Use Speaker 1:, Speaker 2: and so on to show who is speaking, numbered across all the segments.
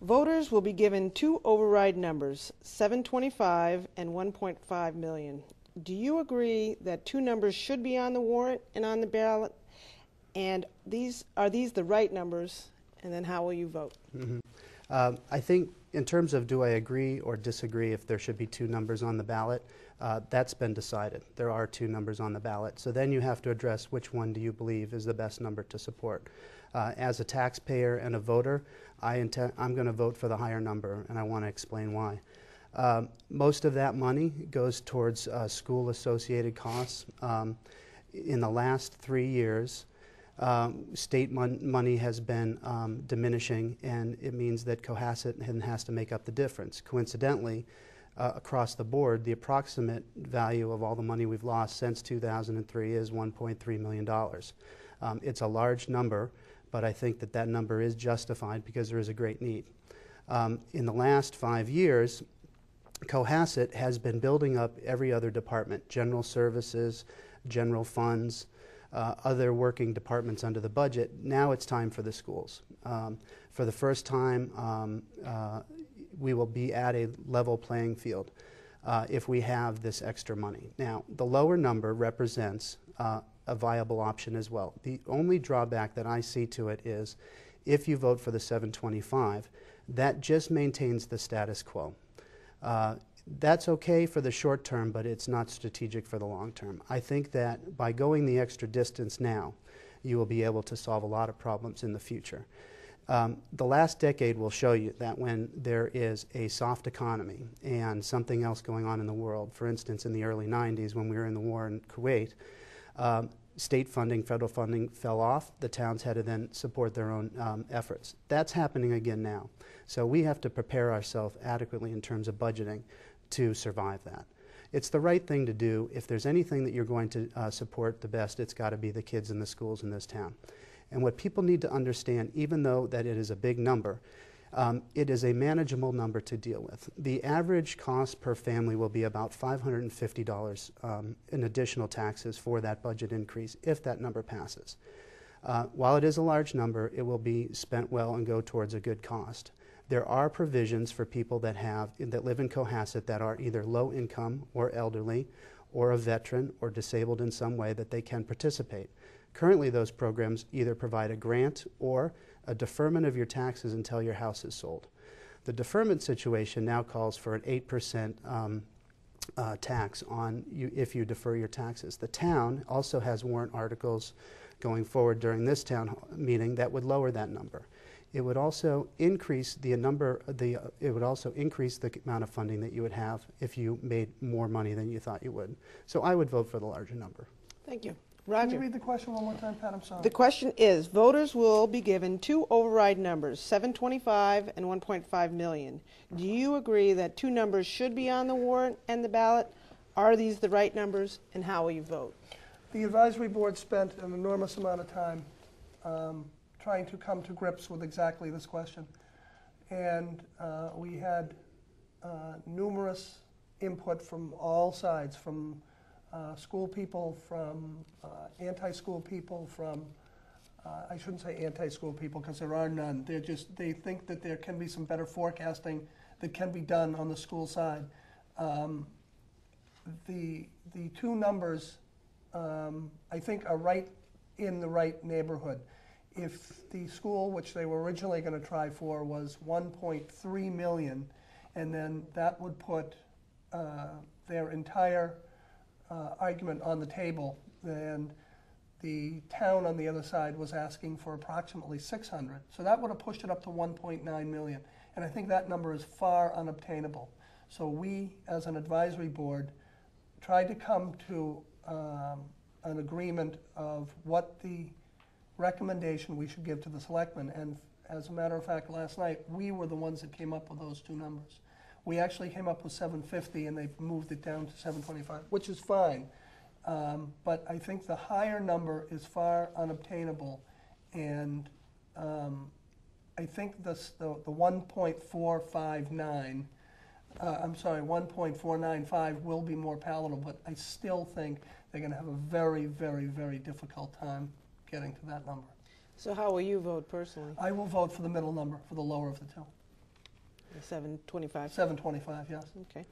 Speaker 1: Voters will be given two override numbers, 725 and 1.5 million. Do you agree that two numbers should be on the warrant and on the ballot? And are these the right numbers? And then how will you vote?
Speaker 2: Mm-hmm. I think in terms of do I agree or disagree if there should be two numbers on the ballot, that's been decided. There are two numbers on the ballot. So then you have to address which one do you believe is the best number to support. As a taxpayer and a voter, I'm going to vote for the higher number, and I want to explain why. Most of that money goes towards school-associated costs. In the last 3 years, state money has been diminishing, and it means that Cohasset has to make up the difference. Coincidentally, across the board, the approximate value of all the money we've lost since 2003 is $1.3 million. It's a large number, but I think that that number is justified because there is a great need. In the last 5 years, Cohasset has been building up every other department, general services, general funds, other working departments under the budget. Now it's time for the schools. For the first time, we will be at a level playing field if we have this extra money. Now, the lower number represents a viable option as well. The only drawback that I see to it is if you vote for the 725, that just maintains the status quo. That's okay for the short term, but it's not strategic for the long term. I think that by going the extra distance now, you will be able to solve a lot of problems in the future. The last decade will show you that when there is a soft economy and something else going on in the world, for instance, in the early 90s when we were in the war in Kuwait, state funding, federal funding fell off. The towns had to then support their own efforts. That's happening again now. So we have to prepare ourselves adequately in terms of budgeting to survive that. It's the right thing to do. If there's anything that you're going to support the best, it's got to be the kids in the schools in this town. And what people need to understand, even though that it is a big number, it is a manageable number to deal with. The average cost per family will be about $550 in additional taxes for that budget increase if that number passes. While it is a large number, it will be spent well and go towards a good cost. There are provisions for people that live in Cohasset that are either low income or elderly or a veteran or disabled in some way that they can participate. Currently, those programs either provide a grant or a deferment of your taxes until your house is sold. The deferment situation now calls for an 8% tax on you if you defer your taxes. The town also has warrant articles going forward during this town meeting that would lower that number. It would also increase the amount of funding that you would have if you made more money than you thought you would. So I would vote for the larger number.
Speaker 1: Thank you. Roger.
Speaker 3: Can you read the question one more time, Pat? I'm sorry.
Speaker 1: The question is, voters will be given two override numbers, 725 and 1.5 million. Do you agree that two numbers should be on the warrant and the ballot? Are these the right numbers, and how will you vote?
Speaker 3: The advisory board spent an enormous amount of time trying to come to grips with exactly this question. And we had numerous input from all sides, from school people, from anti-school people, from, I shouldn't say anti-school people because there are none. They think that there can be some better forecasting that can be done on the school side. The two numbers, I think, are right in the right neighborhood. If the school, which they were originally going to try for, was 1.3 million, and then that would put their entire argument on the table, and the town on the other side was asking for approximately 600. So that would have pushed it up to 1.9 million. And I think that number is far unobtainable. So we, as an advisory board, tried to come to an agreement of what the recommendation we should give to the selectmen. And as a matter of fact, last night, we were the ones that came up with those two numbers. We actually came up with 750, and they've moved it down to 725, which is fine. But I think the higher number is far unobtainable, and I think the 1.459, I'm sorry, 1.495 will be more palatable, but I still think they're going to have a very, very, very difficult time getting to that number.
Speaker 1: So how will you vote personally?
Speaker 3: I will vote for the middle number, for the lower of the two.
Speaker 1: The 725.
Speaker 3: 725, yes.
Speaker 1: Okay.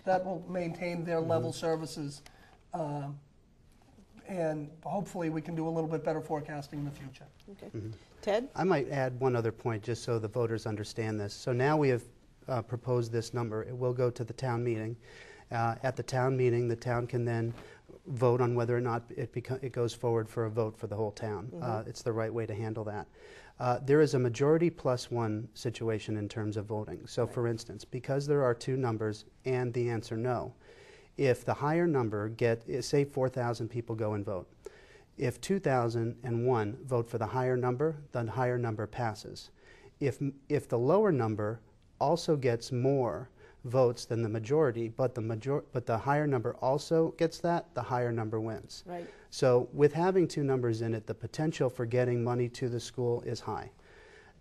Speaker 3: That will maintain their level services, and hopefully we can do a little bit better forecasting in the future.
Speaker 1: Okay. Ted?
Speaker 2: I might add one other point just so the voters understand this. So now we have proposed this number. It will go to the town meeting. At the town meeting, the town can then vote on whether or not it goes forward for a vote for the whole town. It's the right way to handle that. There is a majority plus one situation in terms of voting. So for instance, because there are two numbers and the answer no, if the higher number say 4,000 people go and vote. If 2,001 vote for the higher number passes. If the lower number also gets more votes than the majority, but the higher number also gets that, the higher number wins.
Speaker 1: Right.
Speaker 2: So with having two numbers in it, the potential for getting money to the school is high.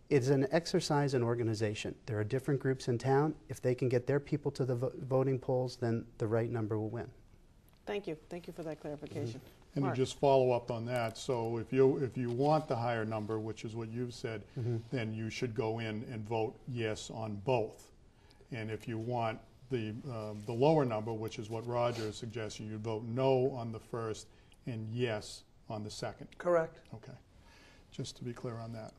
Speaker 2: It's an exercise in organization. There are different groups in town. If they can get their people to the voting polls, then the right number will win.
Speaker 1: Thank you. Thank you for that clarification.
Speaker 4: And to
Speaker 1: Mark?
Speaker 4: just follow up on that, so if you want the higher number, which is what you've said, then you should go in and vote yes on both. And if you want the lower number, which is what Roger is suggesting, you'd vote no on the first and yes on the second.
Speaker 3: Correct.
Speaker 4: Okay. Just to be clear on that.